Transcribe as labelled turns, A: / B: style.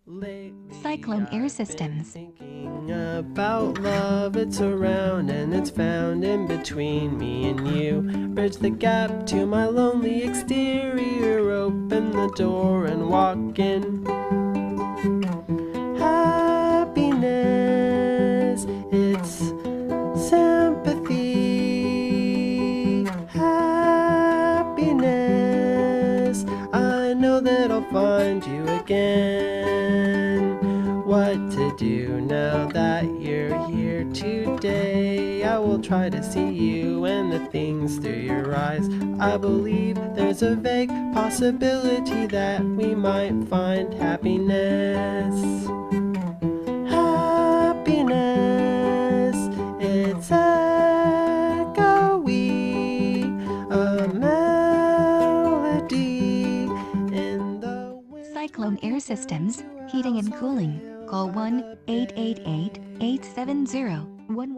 A: Cyclone Air Systems.
B: Thinking about love, it's around and it's found in between me and you. Bridge the gap to my lonely exterior, open the door and walk in. Happiness, it's sympathy. Happiness, I know that I'll find you again. What to do now that you're here today? I will try to see you and the things through your eyes. I believe there's a vague possibility that we might find happiness. Happiness, it's echoey, a melody in the wind.
A: Cyclone Air Systems, heating and cooling. Call 1-888-870-11.